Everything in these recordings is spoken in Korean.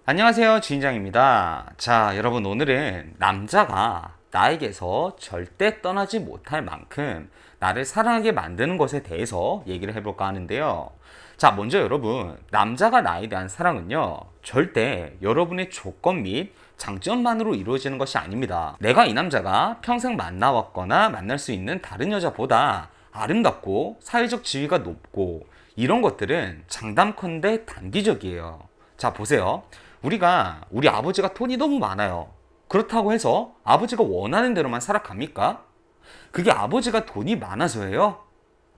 안녕하세요, 주인장입니다. 자, 여러분, 오늘은 남자가 나에게서 절대 떠나지 못할 만큼 나를 사랑하게 만드는 것에 대해서 얘기를 해볼까 하는데요. 자, 먼저 여러분, 남자가 나에 대한 사랑은요, 절대 여러분의 조건 및 장점만으로 이루어지는 것이 아닙니다. 내가 이 남자가 평생 만나왔거나 만날 수 있는 다른 여자보다 아름답고 사회적 지위가 높고 이런 것들은 장담컨대 단기적이에요. 자, 보세요. 우리 아버지가 돈이 너무 많아요. 그렇다고 해서 아버지가 원하는 대로만 살아갑니까? 그게 아버지가 돈이 많아서예요?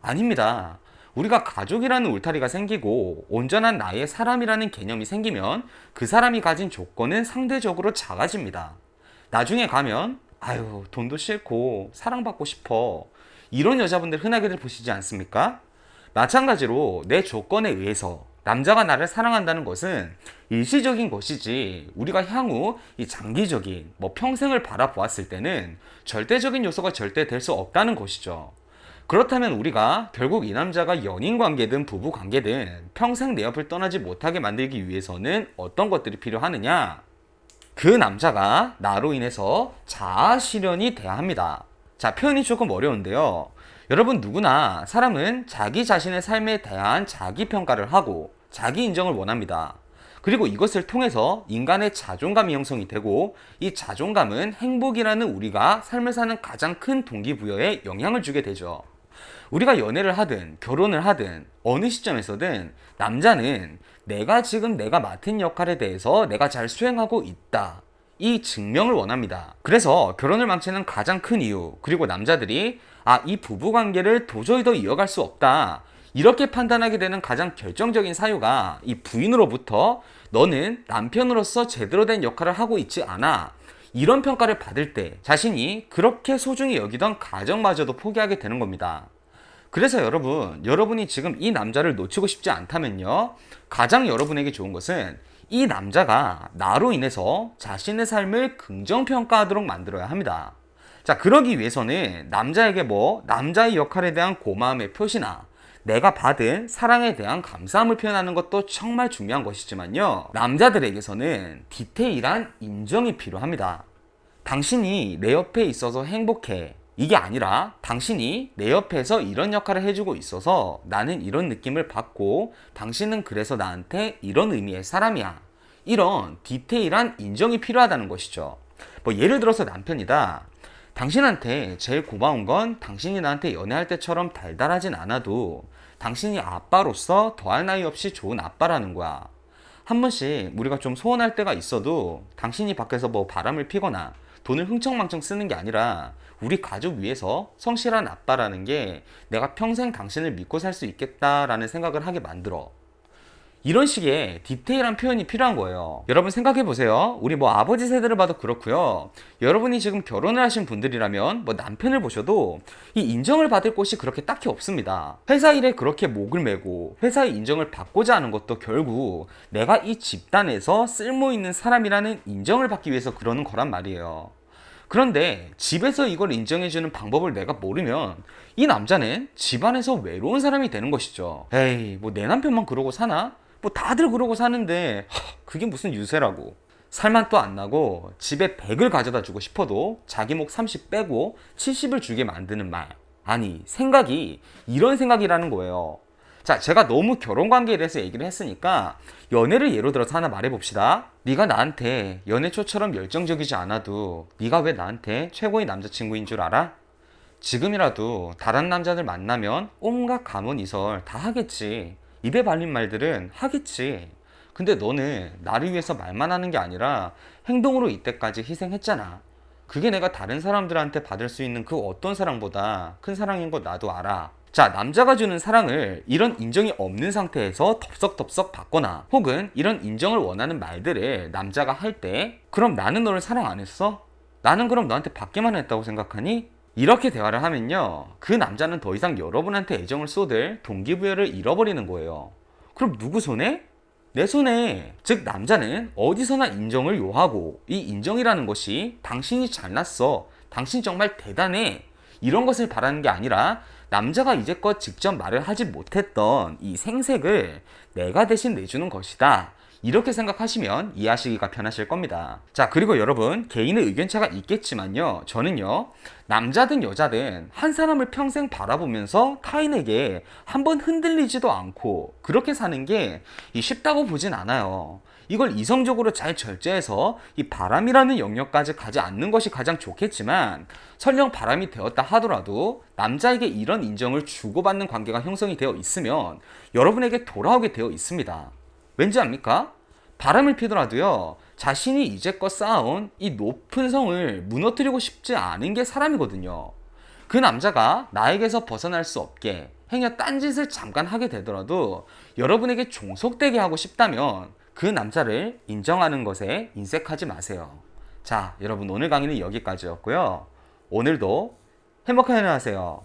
아닙니다. 우리가 가족이라는 울타리가 생기고 온전한 나의 사람이라는 개념이 생기면 그 사람이 가진 조건은 상대적으로 작아집니다. 나중에 가면 아유, 돈도 싫고 사랑받고 싶어. 이런 여자분들 흔하게들 보시지 않습니까? 마찬가지로 내 조건에 의해서 남자가 나를 사랑한다는 것은 일시적인 것이지, 우리가 향후 이 장기적인 평생을 바라보았을 때는 절대적인 요소가 절대 될 수 없다는 것이죠. 그렇다면 우리가 결국 이 남자가 연인 관계든 부부 관계든 평생 내 옆을 떠나지 못하게 만들기 위해서는 어떤 것들이 필요하느냐? 그 남자가 나로 인해서 자아 실현이 돼야 합니다. 자, 표현이 조금 어려운데요. 여러분, 누구나 사람은 자기 자신의 삶에 대한 자기 평가를 하고 자기 인정을 원합니다. 그리고 이것을 통해서 인간의 자존감이 형성이 되고, 이 자존감은 행복이라는 우리가 삶을 사는 가장 큰 동기부여에 영향을 주게 되죠. 우리가 연애를 하든 결혼을 하든 어느 시점에서든 남자는 내가 지금 내가 맡은 역할에 대해서 내가 잘 수행하고 있다, 이 증명을 원합니다. 그래서 결혼을 망치는 가장 큰 이유, 그리고 남자들이 이 부부관계를 도저히 더 이어갈 수 없다, 이렇게 판단하게 되는 가장 결정적인 사유가 이 부인으로부터 너는 남편으로서 제대로 된 역할을 하고 있지 않아, 이런 평가를 받을 때 자신이 그렇게 소중히 여기던 가정마저도 포기하게 되는 겁니다. 그래서 여러분이 지금 이 남자를 놓치고 싶지 않다면요, 가장 여러분에게 좋은 것은 이 남자가 나로 인해서 자신의 삶을 긍정평가하도록 만들어야 합니다. 자, 그러기 위해서는 남자에게 남자의 역할에 대한 고마움의 표시나 내가 받은 사랑에 대한 감사함을 표현하는 것도 정말 중요한 것이지만요, 남자들에게서는 디테일한 인정이 필요합니다. 당신이 내 옆에 있어서 행복해, 이게 아니라 당신이 내 옆에서 이런 역할을 해주고 있어서 나는 이런 느낌을 받고 당신은 그래서 나한테 이런 의미의 사람이야, 이런 디테일한 인정이 필요하다는 것이죠. 예를 들어서 남편이다. 당신한테 제일 고마운 건 당신이 나한테 연애할 때처럼 달달하진 않아도 당신이 아빠로서 더할 나위 없이 좋은 아빠라는 거야. 한 번씩 우리가 좀 소원할 때가 있어도 당신이 밖에서 바람을 피거나 돈을 흥청망청 쓰는 게 아니라 우리 가족 위해서 성실한 아빠라는 게 내가 평생 당신을 믿고 살 수 있겠다라는 생각을 하게 만들어. 이런 식의 디테일한 표현이 필요한 거예요. 여러분 생각해 보세요. 우리 아버지 세대를 봐도 그렇고요. 여러분이 지금 결혼을 하신 분들이라면 남편을 보셔도 이 인정을 받을 곳이 그렇게 딱히 없습니다. 회사 일에 그렇게 목을 메고 회사의 인정을 받고자 하는 것도 결국 내가 이 집단에서 쓸모 있는 사람이라는 인정을 받기 위해서 그러는 거란 말이에요. 그런데 집에서 이걸 인정해주는 방법을 내가 모르면 이 남자는 집안에서 외로운 사람이 되는 것이죠. 에이, 내 남편만 그러고 사나? 다들 그러고 사는데 그게 무슨 유세라고. 살만 또 안 나고 집에 100을 가져다 주고 싶어도 자기 목 30 빼고 70을 주게 만드는 말. 아니, 생각이 이런 생각이라는 거예요. 자, 제가 너무 결혼관계에 대해서 얘기를 했으니까 연애를 예로 들어서 하나 말해봅시다. 네가 나한테 연애 초처럼 열정적이지 않아도 네가 왜 나한테 최고의 남자친구인 줄 알아? 지금이라도 다른 남자들 만나면 온갖 감언이설 다 하겠지. 입에 발린 말들은 하겠지. 근데 너는 나를 위해서 말만 하는 게 아니라 행동으로 이때까지 희생했잖아. 그게 내가 다른 사람들한테 받을 수 있는 그 어떤 사랑보다 큰 사랑인 거 나도 알아. 자, 남자가 주는 사랑을 이런 인정이 없는 상태에서 덥석덥석 받거나 혹은 이런 인정을 원하는 말들을 남자가 할 때, 그럼 나는 너를 사랑 안 했어? 나는 그럼 너한테 받기만 했다고 생각하니? 이렇게 대화를 하면요, 그 남자는 더 이상 여러분한테 애정을 쏟을 동기부여를 잃어버리는 거예요. 그럼 누구 손에? 내 손에. 즉 남자는 어디서나 인정을 요하고, 이 인정이라는 것이 당신이 잘났어, 당신 정말 대단해, 이런 것을 바라는 게 아니라 남자가 이제껏 직접 말을 하지 못했던 이 생색을 내가 대신 내주는 것이다, 이렇게 생각하시면 이해하시기가 편하실 겁니다. 자, 그리고 여러분, 개인의 의견차가 있겠지만요. 저는요, 남자든 여자든 한 사람을 평생 바라보면서 타인에게 한번 흔들리지도 않고 그렇게 사는 게 쉽다고 보진 않아요. 이걸 이성적으로 잘 절제해서 이 바람이라는 영역까지 가지 않는 것이 가장 좋겠지만, 설령 바람이 되었다 하더라도 남자에게 이런 인정을 주고받는 관계가 형성이 되어 있으면 여러분에게 돌아오게 되어 있습니다. 왠지 압니까? 바람을 피더라도요, 자신이 이제껏 쌓아온 이 높은 성을 무너뜨리고 싶지 않은 게 사람이거든요. 그 남자가 나에게서 벗어날 수 없게 행여 딴짓을 잠깐 하게 되더라도 여러분에게 종속되게 하고 싶다면 그 남자를 인정하는 것에 인색하지 마세요. 자, 여러분, 오늘 강의는 여기까지였고요. 오늘도 행복한 하루 하세요.